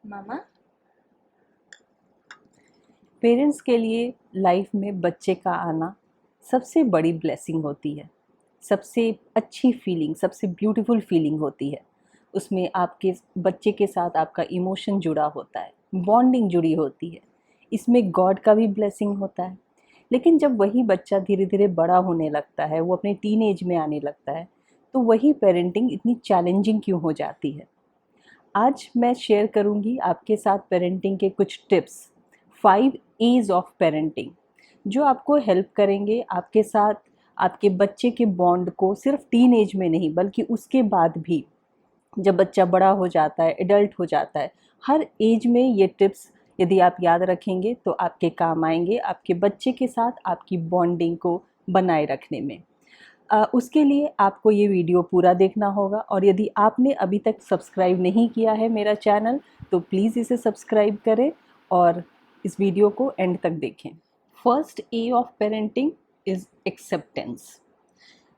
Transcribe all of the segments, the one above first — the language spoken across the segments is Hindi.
मामा। पेरेंट्स के लिए लाइफ में बच्चे का आना सबसे बड़ी ब्लेसिंग होती है। सबसे अच्छी फीलिंग, सबसे ब्यूटीफुल फीलिंग होती है। उसमें आपके बच्चे के साथ आपका इमोशन जुड़ा होता है, बॉन्डिंग जुड़ी होती है। इसमें गॉड का भी ब्लेसिंग होता है। लेकिन जब वही बच्चा धीरे धीरे बड़ा होने लगता है, वो अपने टीन एज में आने लगता है, तो वही पेरेंटिंग इतनी चैलेंजिंग क्यों हो जाती है। आज मैं शेयर करूंगी आपके साथ पेरेंटिंग के कुछ टिप्स, 5 A's ऑफ पेरेंटिंग, जो आपको हेल्प करेंगे आपके साथ आपके बच्चे के बॉन्ड को सिर्फ टीन एज में नहीं बल्कि उसके बाद भी, जब बच्चा बड़ा हो जाता है, एडल्ट हो जाता है, हर एज में ये टिप्स यदि आप याद रखेंगे तो आपके काम आएंगे आपके बच्चे के साथ आपकी बॉन्डिंग को बनाए रखने में। उसके लिए आपको ये वीडियो पूरा देखना होगा, और यदि आपने अभी तक सब्सक्राइब नहीं किया है मेरा चैनल तो प्लीज़ इसे सब्सक्राइब करें और इस वीडियो को एंड तक देखें। First A of parenting is acceptance.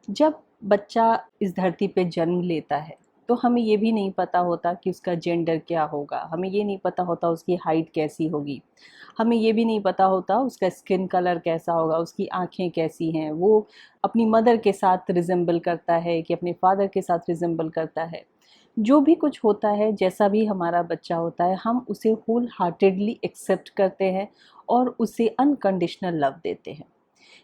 जब बच्चा इस धरती पे जन्म लेता है तो हमें ये भी नहीं पता होता कि उसका जेंडर क्या होगा, हमें ये नहीं पता होता उसकी हाइट कैसी होगी, हमें ये भी नहीं पता होता उसका स्किन कलर कैसा होगा, उसकी आँखें कैसी हैं, वो अपनी मदर के साथ रिजेंबल करता है कि अपने फादर के साथ रिजेंबल करता है। जो भी कुछ होता है, जैसा भी हमारा बच्चा होता है, हम उसे होल हार्टेडली एक्सेप्ट करते हैं और उसे अनकंडीशनल लव देते हैं।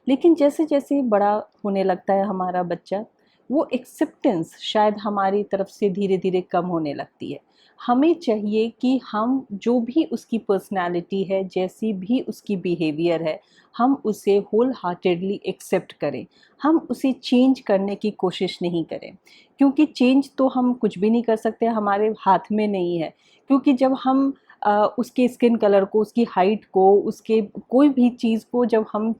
लेकिन जैसे जैसे बड़ा होने लगता है हमारा बच्चा, वो एक्सेप्टेंस शायद हमारी तरफ से धीरे धीरे कम होने लगती है। हमें चाहिए कि हम जो भी उसकी पर्सनैलिटी है, जैसी भी उसकी बिहेवियर है, हम उसे होल हार्टेडली एक्सेप्ट करें। हम उसे चेंज करने की कोशिश नहीं करें, क्योंकि चेंज तो हम कुछ भी नहीं कर सकते, हमारे हाथ में नहीं है। क्योंकि जब हम उसके स्किन कलर को, उसकी हाइट को, उसके कोई भी चीज़ को जब हम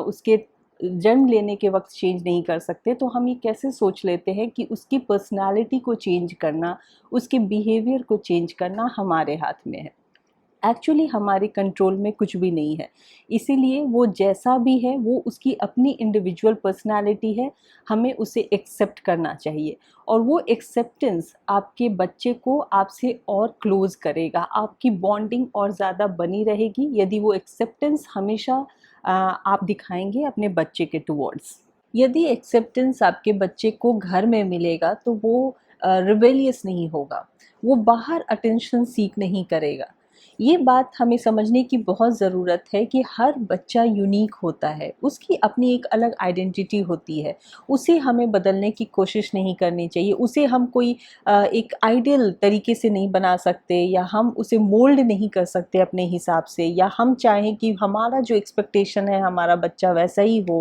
उसके जन्म लेने के वक्त चेंज नहीं कर सकते, तो हम ये कैसे सोच लेते हैं कि उसकी पर्सनालिटी को चेंज करना, उसके बिहेवियर को चेंज करना हमारे हाथ में है। एक्चुअली हमारे कंट्रोल में कुछ भी नहीं है। इसीलिए वो जैसा भी है, वो उसकी अपनी इंडिविजुअल पर्सनालिटी है, हमें उसे एक्सेप्ट करना चाहिए। और वो एक्सेप्टेंस आपके बच्चे को आपसे और क्लोज करेगा, आपकी बॉन्डिंग और ज़्यादा बनी रहेगी यदि वो एक्सेप्टेंस हमेशा आप दिखाएंगे अपने बच्चे के टुवर्ड्स। यदि एक्सेप्टेंस आपके बच्चे को घर में मिलेगा तो वो रिबेलियस नहीं होगा, वो बाहर अटेंशन सीख नहीं करेगा। ये बात हमें समझने की बहुत ज़रूरत है कि हर बच्चा यूनिक होता है, उसकी अपनी एक अलग आइडेंटिटी होती है। उसे हमें बदलने की कोशिश नहीं करनी चाहिए, उसे हम कोई एक आइडियल तरीके से नहीं बना सकते, या हम उसे मोल्ड नहीं कर सकते अपने हिसाब से, या हम चाहें कि हमारा जो एक्सपेक्टेशन है हमारा बच्चा वैसा ही हो,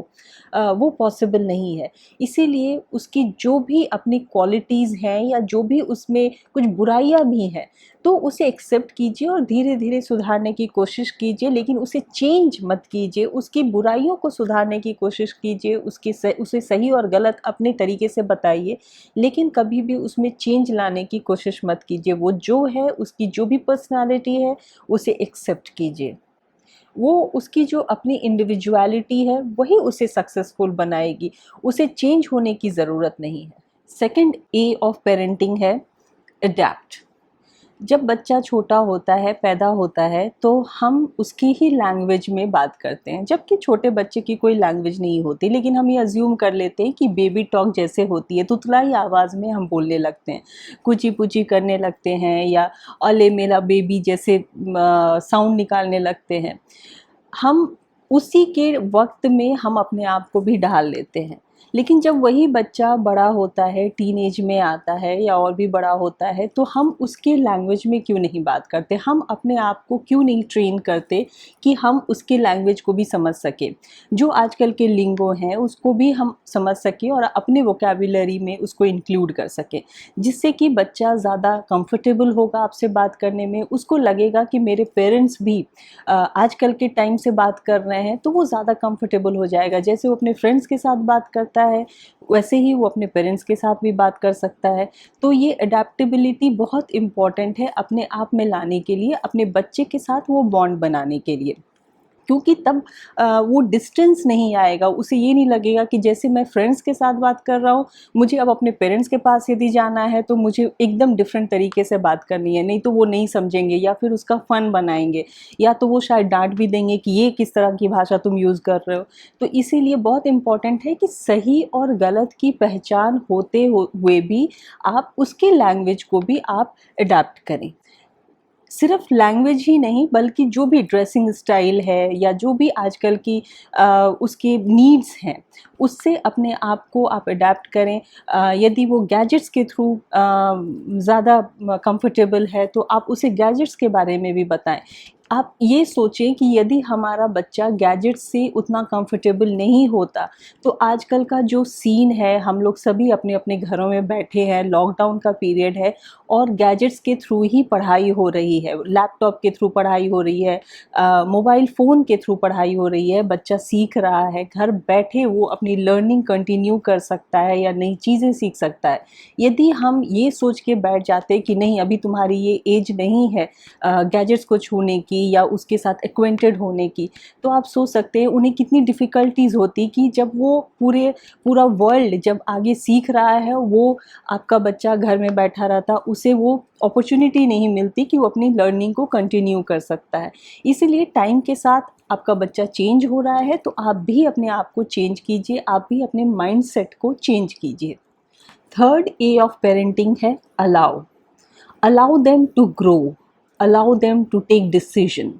वो पॉसिबल नहीं है। इसीलिए उसकी जो भी अपनी क्वालिटीज़ हैं या जो भी उसमें कुछ बुराइयां भी हैं, तो उसे एक्सेप्ट कीजिए और धीरे धीरे सुधारने की कोशिश कीजिए, लेकिन उसे चेंज मत कीजिए। उसकी बुराइयों को सुधारने की कोशिश कीजिए, उसे सही और गलत अपने तरीके से बताइए, लेकिन कभी भी उसमें चेंज लाने की कोशिश मत कीजिए। वो जो है, उसकी जो भी पर्सनालिटी है, उसे एक्सेप्ट कीजिए। वो उसकी जो अपनी इंडिविजुअलिटी है वही उसे सक्सेसफुल बनाएगी, उसे चेंज होने की ज़रूरत नहीं है। सेकंड ए ऑफ पेरेंटिंग है अडैप्ट। जब बच्चा छोटा होता है, पैदा होता है, तो हम उसकी ही लैंग्वेज में बात करते हैं, जबकि छोटे बच्चे की कोई लैंग्वेज नहीं होती, लेकिन हम ये अज्यूम कर लेते हैं कि बेबी टॉक जैसे होती है, तुतलाई आवाज़ में हम बोलने लगते हैं, कुची पुची करने लगते हैं, या अले मेरा बेबी जैसे साउंड निकालने लगते हैं। हम उसी के वक्त में हम अपने आप को भी ढाल लेते हैं। लेकिन जब वही बच्चा बड़ा होता है, टीनेज में आता है या और भी बड़ा होता है, तो हम उसके लैंग्वेज में क्यों नहीं बात करते, हम अपने आप को क्यों नहीं ट्रेन करते कि हम उसके लैंग्वेज को भी समझ सके, जो आजकल के लिंगो हैं उसको भी हम समझ सके और अपने वोकेबुलरी में उसको इंक्लूड कर सके, जिससे कि बच्चा ज़्यादा कंफर्टेबल होगा आपसे बात करने में। उसको लगेगा कि मेरे पेरेंट्स भी आजकल के टाइम से बात कर रहे हैं, तो वो ज़्यादा कंफर्टेबल हो जाएगा। जैसे वो अपने फ्रेंड्स के साथ बात करता है, वैसे ही वो अपने पेरेंट्स के साथ भी बात कर सकता है। तो ये अडेप्टेबिलिटी बहुत इम्पॉर्टेंट है अपने आप में लाने के लिए, अपने बच्चे के साथ वो बॉन्ड बनाने के लिए। क्योंकि तब वो डिस्टेंस नहीं आएगा, उसे ये नहीं लगेगा कि जैसे मैं फ्रेंड्स के साथ बात कर रहा हूँ, मुझे अब अपने पेरेंट्स के पास यदि जाना है तो मुझे एकदम डिफरेंट तरीके से बात करनी है, नहीं तो वो नहीं समझेंगे या फिर उसका फ़न बनाएंगे, या तो वो शायद डांट भी देंगे कि ये किस तरह की भाषा तुम यूज़ कर रहे हो। तो इसीलिए बहुत इम्पॉर्टेंट है कि सही और गलत की पहचान होते हुए भी आप उसके लैंग्वेज को भी आप अडेप्ट करें। सिर्फ लैंग्वेज ही नहीं, बल्कि जो भी ड्रेसिंग स्टाइल है या जो भी आजकल की उसके नीड्स हैं, उससे अपने आप को आप अडेप्ट करें। यदि वो गैजेट्स के थ्रू ज़्यादा कंफर्टेबल है तो आप उसे गैजेट्स के बारे में भी बताएं। आप ये सोचें कि यदि हमारा बच्चा गैजेट्स से उतना कंफर्टेबल नहीं होता, तो आजकल का जो सीन है, हम लोग सभी अपने अपने घरों में बैठे हैं, लॉकडाउन का पीरियड है और गैजेट्स के थ्रू ही पढ़ाई हो रही है, लैपटॉप के थ्रू पढ़ाई हो रही है, मोबाइल फ़ोन के थ्रू पढ़ाई हो रही है, बच्चा सीख रहा है, घर बैठे वो अपनी लर्निंग कंटिन्यू कर सकता है या नई चीज़ें सीख सकता है। यदि हम ये सोच के बैठ जाते कि नहीं, अभी तुम्हारी ये एज नहीं है गैजेट्स को छूने की या उसके साथ एक्वेंटेड होने की, तो आप सोच सकते हैं उन्हें कितनी डिफ़िकल्टीज़ होती कि जब वो पूरा वर्ल्ड जब आगे सीख रहा है, वो आपका बच्चा घर में बैठा रहता, उसे वो अपॉर्चुनिटी नहीं मिलती कि वो अपनी लर्निंग को कंटिन्यू कर सकता है। इसीलिए टाइम के साथ आपका बच्चा चेंज हो रहा है तो आप भी अपने आप को चेंज कीजिए, आप भी अपने माइंडसेट को चेंज कीजिए। थर्ड ए ऑफ पेरेंटिंग है allow. Allow them to grow, allow them to take decision.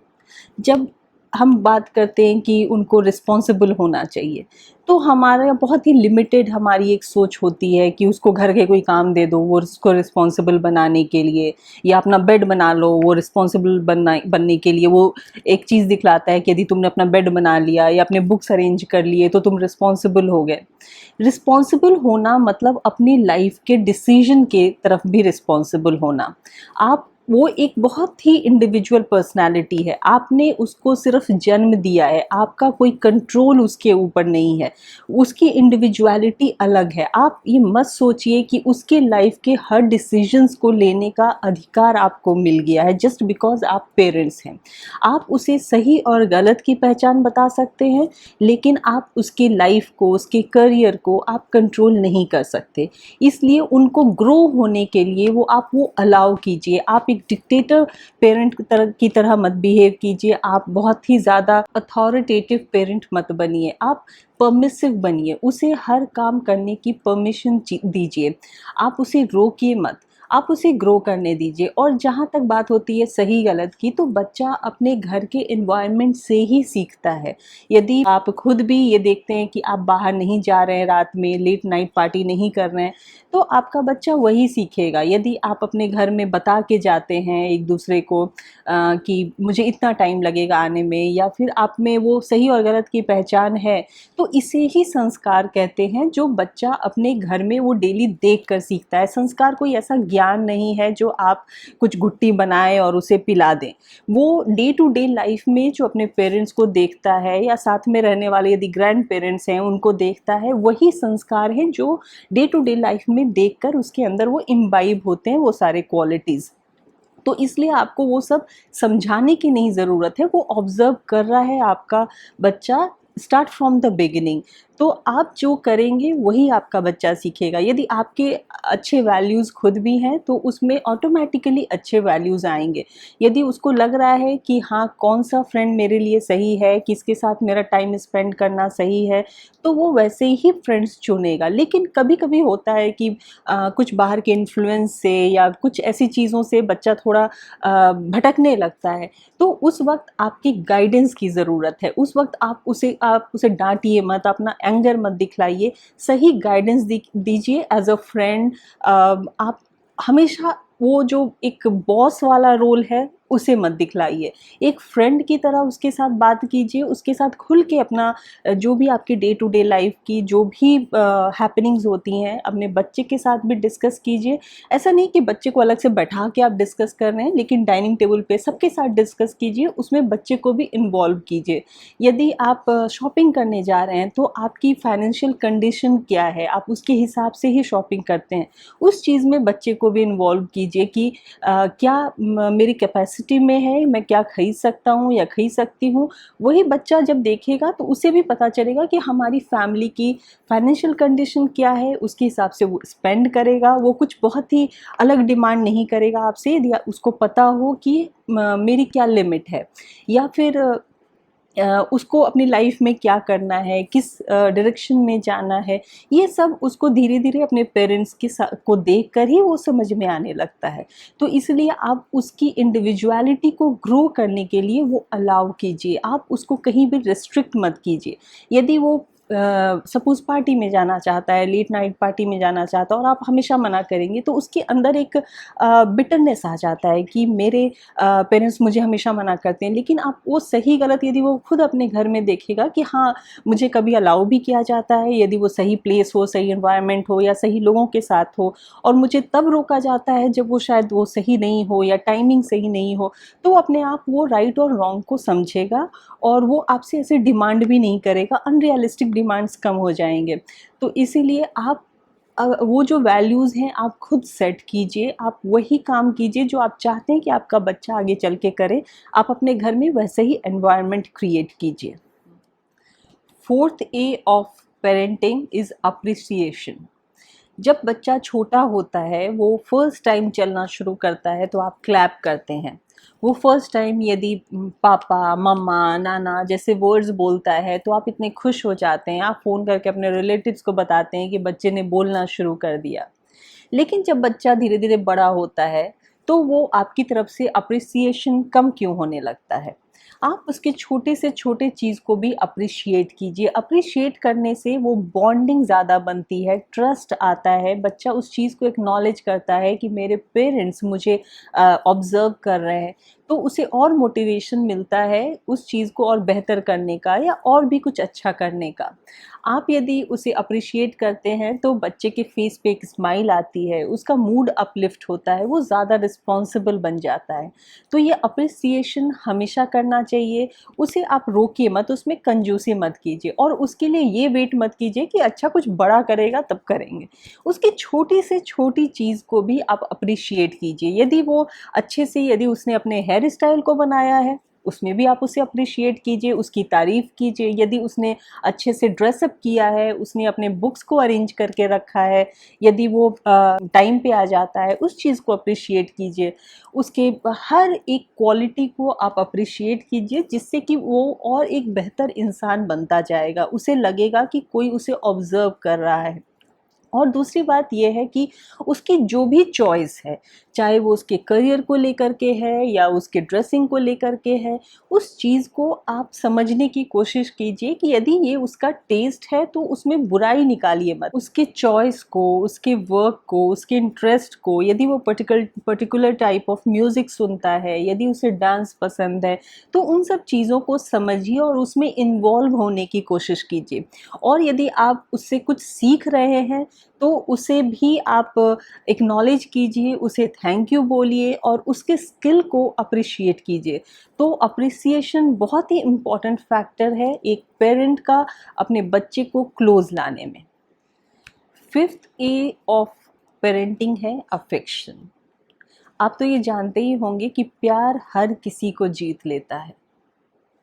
जब हम बात करते हैं कि उनको रिस्पॉन्सिबल होना चाहिए, तो हमारा बहुत ही लिमिटेड हमारी एक सोच होती है कि उसको घर के कोई काम दे दो वो उसको रिस्पॉन्सिबल बनाने के लिए, या अपना बेड बना लो वो रिस्पॉन्सिबल बनने के लिए। वो एक चीज़ दिखलाता है कि यदि तुमने अपना बेड बना लिया या अपने बुक्स अरेंज कर लिए तो तुम रिस्पॉन्सिबल हो गए। रिस्पॉन्सिबल होना मतलब अपनी लाइफ के डिसीजन के तरफ भी रिस्पॉन्सिबल होना। आप वो एक बहुत ही इंडिविजुअल पर्सनालिटी है, आपने उसको सिर्फ जन्म दिया है, आपका कोई कंट्रोल उसके ऊपर नहीं है, उसकी इंडिविजुअलिटी अलग है। आप ये मत सोचिए कि उसके लाइफ के हर डिसीजंस को लेने का अधिकार आपको मिल गया है जस्ट बिकॉज आप पेरेंट्स हैं। आप उसे सही और गलत की पहचान बता सकते हैं, लेकिन आप उसके लाइफ को, उसके करियर को आप कंट्रोल नहीं कर सकते। इसलिए उनको ग्रो होने के लिए वो अलाउ कीजिए। आप एक डिक्टेटर पेरेंट की तरह मत बिहेव कीजिए, आप बहुत ही ज़्यादा अथॉरिटेटिव पेरेंट मत बनिए, आप परमिसिव बनिए, उसे हर काम करने की परमिशन दीजिए, आप उसे रोकिए मत, आप उसे ग्रो करने दीजिए। और जहाँ तक बात होती है सही गलत की, तो बच्चा अपने घर के एनवायरनमेंट से ही सीखता है। यदि आप खुद भी ये देखते हैं कि आप बाहर नहीं जा रहे हैं, रात में लेट नाइट पार्टी नहीं कर रहे हैं, तो आपका बच्चा वही सीखेगा। यदि आप अपने घर में बता के जाते हैं एक दूसरे को कि मुझे इतना टाइम लगेगा आने में, या फिर आप में वो सही और गलत की पहचान है, तो इसे ही संस्कार कहते हैं, जो बच्चा अपने घर में वो डेली देख कर सीखता है। संस्कार कोई ऐसा ज्ञान नहीं है जो आप कुछ गुट्टी बनाएं और उसे पिला दें। वो डे टू डे लाइफ में जो अपने पेरेंट्स को देखता है, या साथ में रहने वाले यदि ग्रैंड पेरेंट्स हैं उनको देखता है, वही संस्कार हैं जो डे टू डे लाइफ में देखकर उसके अंदर वो इम्बाइब होते हैं, वो सारे क्वालिटीज़। तो इसलिए आपको वो सब समझाने की नहीं ज़रूरत है, वो ऑब्ज़र्व कर रहा है आपका बच्चा स्टार्ट फ्रॉम द बिगिनिंग। तो आप जो करेंगे वही आपका बच्चा सीखेगा। यदि आपके अच्छे वैल्यूज़ खुद भी हैं तो उसमें ऑटोमेटिकली अच्छे वैल्यूज़ आएंगे। यदि उसको लग रहा है कि हाँ, कौन सा फ्रेंड मेरे लिए सही है, किसके साथ मेरा टाइम स्पेंड करना सही है, तो वो वैसे ही फ्रेंड्स चुनेगा। लेकिन कभी कभी होता है कि कुछ बाहर के इन्फ्लुएंस से या कुछ ऐसी चीज़ों से बच्चा थोड़ा भटकने लगता है, तो उस वक्त आपकी गाइडेंस की ज़रूरत है। उस वक्त आप उसे डांटिए मत, अपना एंगर मत दिखलाइए, सही गाइडेंस दीजिए एज अ फ्रेंड। आप हमेशा वो जो एक बॉस वाला रोल है उसे मत दिखलाइए, एक फ्रेंड की तरह उसके साथ बात कीजिए, उसके साथ खुल के अपना जो भी आपकी डे टू डे लाइफ की जो भी हैपनिंग्स होती हैं अपने बच्चे के साथ भी डिस्कस कीजिए। ऐसा नहीं कि बच्चे को अलग से बैठा के आप डिस्कस कर रहे हैं, लेकिन डाइनिंग टेबल पे सबके साथ डिस्कस कीजिए, उसमें बच्चे को भी इन्वॉल्व कीजिए। यदि आप शॉपिंग करने जा रहे हैं तो आपकी फाइनेंशियल कंडीशन क्या है, आप उसके हिसाब से ही शॉपिंग करते हैं, उस चीज़ में बच्चे को भी इन्वॉल्व कीजिए कि क्या मेरी कैपेसिटी कैपेसिटी में है, मैं क्या खरीद सकता हूँ या खरीद सकती हूँ। वही बच्चा जब देखेगा तो उसे भी पता चलेगा कि हमारी फैमिली की फाइनेंशियल कंडीशन क्या है, उसके हिसाब से वो स्पेंड करेगा। वो कुछ बहुत ही अलग डिमांड नहीं करेगा आपसे, यदि उसको पता हो कि मेरी क्या लिमिट है, या फिर उसको अपनी लाइफ में क्या करना है, किस डायरेक्शन में जाना है। ये सब उसको धीरे धीरे अपने पेरेंट्स को देख कर ही वो समझ में आने लगता है। तो इसलिए आप उसकी इंडिविजुअलिटी को ग्रो करने के लिए वो अलाउ कीजिए, आप उसको कहीं भी रिस्ट्रिक्ट मत कीजिए। यदि वो सपोज़ पार्टी में जाना चाहता है, लेट नाइट पार्टी में जाना चाहता है और आप हमेशा मना करेंगे, तो उसके अंदर एक बिटरनेस आ जाता है कि मेरे पेरेंट्स मुझे हमेशा मना करते हैं। लेकिन आप वो सही गलत यदि वो खुद अपने घर में देखेगा कि हाँ, मुझे कभी अलाउ भी किया जाता है, यदि वो सही प्लेस हो, सही एनवायरनमेंट हो या सही लोगों के साथ हो, और मुझे तब रोका जाता है जब वो शायद वो सही नहीं हो या टाइमिंग सही नहीं हो, तो अपने आप वो राइट और रॉन्ग को समझेगा और वो आपसे ऐसे डिमांड भी नहीं करेगा, अनरियलिस्टिक डिमांड्स कम हो जाएंगे। तो इसीलिए आप वो जो वैल्यूज़ हैं आप खुद सेट कीजिए, आप वही काम कीजिए जो आप चाहते हैं कि आपका बच्चा आगे चल के करे। आप अपने घर में वैसे ही एनवायरनमेंट क्रिएट कीजिए। Fourth A of parenting is appreciation. जब बच्चा छोटा होता है, वो फर्स्ट टाइम चलना शुरू करता है, तो आप क्लैप करते हैं। वो फर्स्ट टाइम यदि पापा, मम्मा, नाना जैसे वर्ड्स बोलता है, तो आप इतने खुश हो जाते हैं, आप फ़ोन करके अपने रिलेटिव्स को बताते हैं कि बच्चे ने बोलना शुरू कर दिया। लेकिन जब बच्चा धीरे धीरे बड़ा होता है, तो वो आपकी तरफ से अप्रिसिएशन कम क्यों होने लगता है? आप उसके छोटे से छोटे चीज़ को भी अप्रिशिएट कीजिए। अप्रिशिएट करने से वो बॉन्डिंग ज़्यादा बनती है, ट्रस्ट आता है, बच्चा उस चीज़ को एक्नॉलेज करता है कि मेरे पेरेंट्स मुझे ऑब्ज़र्व कर रहे हैं। तो उसे और मोटिवेशन मिलता है उस चीज़ को और बेहतर करने का या और भी कुछ अच्छा करने का। आप यदि उसे अप्रिशिएट करते हैं, तो बच्चे के फेस पे एक स्माइल आती है, उसका मूड अपलिफ्ट होता है, वो ज़्यादा रिस्पॉन्सिबल बन जाता है। तो ये अप्रिसिएशन हमेशा करना चाहिए। उसे आप रोकिए मत, उसमें कंजूसी मत कीजिए और उसके लिए ये वेट मत कीजिए कि अच्छा कुछ बड़ा करेगा तब करेंगे। उसकी छोटी से छोटी चीज़ को भी आप अप्रिशिएट कीजिए। यदि वो अच्छे से यदि उसने अपने हेयर स्टाइल को बनाया है, उसमें भी आप उसे अप्रिशिएट कीजिए, उसकी तारीफ़ कीजिए। यदि उसने अच्छे से ड्रेसअप किया है, उसने अपने बुक्स को अरेंज करके रखा है, यदि वो टाइम पे आ जाता है, उस चीज़ को अप्रिशिएट कीजिए। उसके हर एक क्वालिटी को आप अप्रिशिएट कीजिए, जिससे कि वो और एक बेहतर इंसान बनता जाएगा। उसे लगेगा कि कोई उसे ऑब्ज़र्व कर रहा है। और दूसरी बात ये है कि उसकी जो भी चॉइस है, चाहे वो उसके करियर को लेकर के है या उसके ड्रेसिंग को लेकर के है, उस चीज़ को आप समझने की कोशिश कीजिए कि यदि ये उसका टेस्ट है तो उसमें बुराई निकालिए मत। उसके चॉइस को, उसके वर्क को, उसके इंटरेस्ट को, यदि वो पर्टिकुलर टाइप ऑफ म्यूज़िक सुनता है, यदि उसे डांस पसंद है, तो उन सब चीज़ों को समझिए और उसमें इन्वॉल्व होने की कोशिश कीजिए। और यदि आप उससे कुछ सीख रहे हैं, तो उसे भी आप एक्नॉलेज कीजिए, उसे थैंक यू बोलिए और उसके स्किल को अप्रिशिएट कीजिए। तो अप्रिसिएशन बहुत ही इम्पॉर्टेंट फैक्टर है एक पेरेंट का अपने बच्चे को क्लोज लाने में। फिफ्थ ए ऑफ पेरेंटिंग है अफेक्शन। आप तो ये जानते ही होंगे कि प्यार हर किसी को जीत लेता है,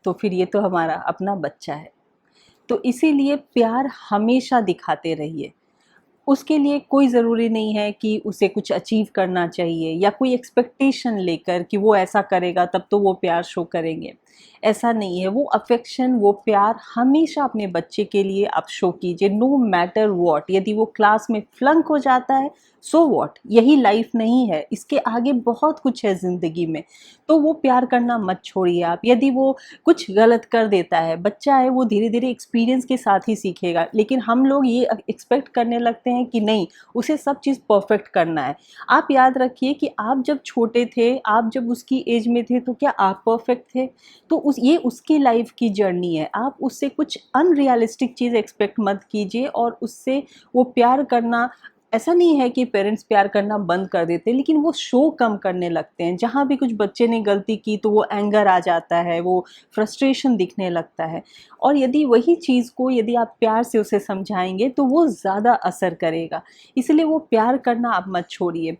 तो फिर ये तो हमारा अपना बच्चा है। तो इसीलिए प्यार हमेशा दिखाते रहिए। उसके लिए कोई ज़रूरी नहीं है कि उसे कुछ अचीव करना चाहिए या कोई एक्सपेक्टेशन लेकर कि वो ऐसा करेगा तब तो वो प्यार शो करेंगे। ऐसा नहीं है। वो अफेक्शन, वो प्यार हमेशा अपने बच्चे के लिए आप शो कीजिए, नो मैटर व्हाट। यदि वो क्लास में फ्लंक हो जाता है, सो व्हाट, यही लाइफ नहीं है, इसके आगे बहुत कुछ है ज़िंदगी में। तो वो प्यार करना मत छोड़िए आप। यदि वो कुछ गलत कर देता है, बच्चा है, वो धीरे धीरे एक्सपीरियंस के साथ ही सीखेगा। लेकिन हम लोग ये एक्सपेक्ट करने लगते हैं कि नहीं, उसे सब चीज़ परफेक्ट करना है। आप याद रखिए कि आप जब छोटे थे, आप जब उसकी एज में थे, तो क्या आप परफेक्ट थे? तो ये उसकी लाइफ की जर्नी है। आप उससे कुछ अनरियलिस्टिक चीज़ एक्सपेक्ट मत कीजिए और उससे वो प्यार करना, ऐसा नहीं है कि पेरेंट्स प्यार करना बंद कर देते, लेकिन वो शो कम करने लगते हैं। जहाँ भी कुछ बच्चे ने गलती की तो वो एंगर आ जाता है, वो फ्रस्ट्रेशन दिखने लगता है। और यदि वही चीज़ को यदि आप प्यार से उसे समझाएंगे तो वो ज़्यादा असर करेगा। इसलिए वो प्यार करना आप मत छोड़िए।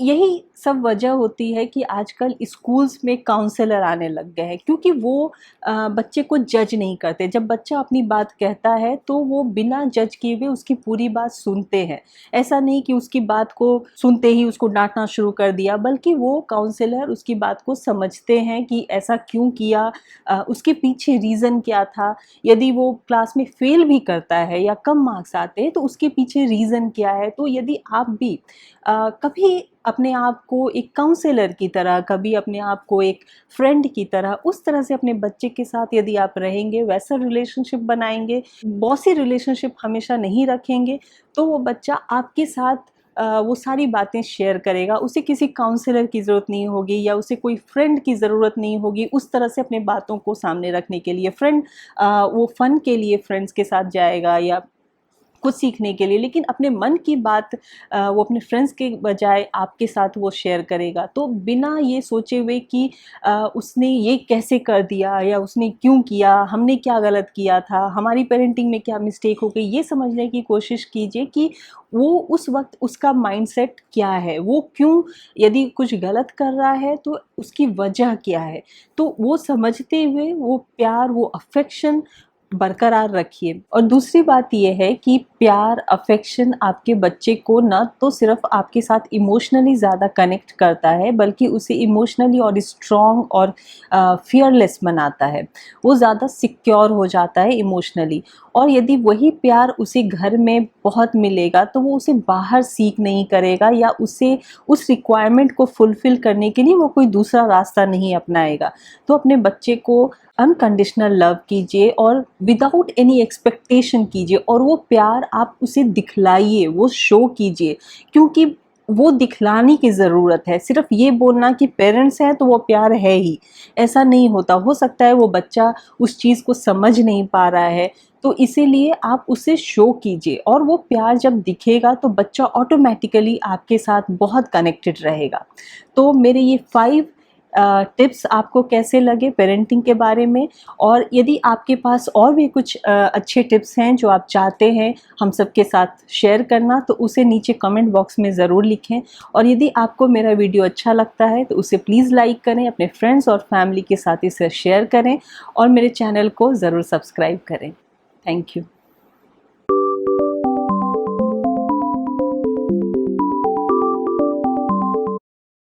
यही सब वजह होती है कि आजकल स्कूल्स में काउंसलर आने लग गए हैं, क्योंकि वो बच्चे को जज नहीं करते। जब बच्चा अपनी बात कहता है तो वो बिना जज किए हुए उसकी पूरी बात सुनते हैं। ऐसा नहीं कि उसकी बात को सुनते ही उसको डांटना शुरू कर दिया, बल्कि वो काउंसलर उसकी बात को समझते हैं कि ऐसा क्यों किया, उसके पीछे रीज़न क्या था। यदि वो क्लास में फेल भी करता है या कम मार्क्स आते हैं तो उसके पीछे रीज़न क्या है। तो यदि आप भी कभी अपने आप को एक काउंसलर की तरह, कभी अपने आप को एक फ्रेंड की तरह, उस तरह से अपने बच्चे के साथ यदि आप रहेंगे, वैसा रिलेशनशिप बनाएंगे, बॉसी रिलेशनशिप हमेशा नहीं रखेंगे, तो वो बच्चा आपके साथ वो सारी बातें शेयर करेगा। उसे किसी काउंसलर की ज़रूरत नहीं होगी या उसे कोई फ्रेंड की ज़रूरत नहीं होगी उस तरह से अपने बातों को सामने रखने के लिए। फ्रेंड वो फ़न के लिए फ्रेंड्स के साथ जाएगा या कुछ सीखने के लिए, लेकिन अपने मन की बात वो अपने फ्रेंड्स के बजाय आपके साथ वो शेयर करेगा। तो बिना ये सोचे हुए कि उसने ये कैसे कर दिया या उसने क्यों किया, हमने क्या गलत किया था, हमारी पेरेंटिंग में क्या मिस्टेक हो गई, ये समझने की कोशिश कीजिए कि वो उस वक्त उसका माइंडसेट क्या है, वो क्यों, यदि कुछ गलत कर रहा है तो उसकी वजह क्या है। तो वो समझते हुए वो प्यार, वो अफेक्शन बरकरार रखिए। और दूसरी बात ये है कि प्यार, अफेक्शन आपके बच्चे को न तो सिर्फ आपके साथ इमोशनली ज़्यादा कनेक्ट करता है, बल्कि उसे इमोशनली और स्ट्रॉन्ग और फियरलेस बनाता है। वो ज़्यादा सिक्योर हो जाता है इमोशनली। और यदि वही प्यार उसे घर में बहुत मिलेगा तो वो उसे बाहर सीख नहीं करेगा या उसे उस रिक्वायरमेंट को फुलफ़िल करने के लिए वो कोई दूसरा रास्ता नहीं अपनाएगा। तो अपने बच्चे को अनकंडीशनल लव कीजिए और विदाउट एनी एक्सपेक्टेशन कीजिए, और वो प्यार आप उसे दिखलाइए, वो शो कीजिए, क्योंकि वो दिखलाने की ज़रूरत है। सिर्फ ये बोलना कि पेरेंट्स हैं तो वो प्यार है ही, ऐसा नहीं होता। हो सकता है वो बच्चा उस चीज़ को समझ नहीं पा रहा है, तो इसीलिए आप उसे शो कीजिए, और वो प्यार जब दिखेगा तो बच्चा ऑटोमेटिकली आपके साथ बहुत कनेक्टेड रहेगा। तो मेरे ये 5 टिप्स आपको कैसे लगे पेरेंटिंग के बारे में, और यदि आपके पास और भी कुछ अच्छे टिप्स हैं जो आप चाहते हैं हम सबके साथ शेयर करना, तो उसे नीचे कमेंट बॉक्स में ज़रूर लिखें। और यदि आपको मेरा वीडियो अच्छा लगता है तो उसे प्लीज़ लाइक करें, अपने फ्रेंड्स और फैमिली के साथ इसे शेयर करें, और मेरे चैनल को ज़रूर सब्सक्राइब करें। Thank you.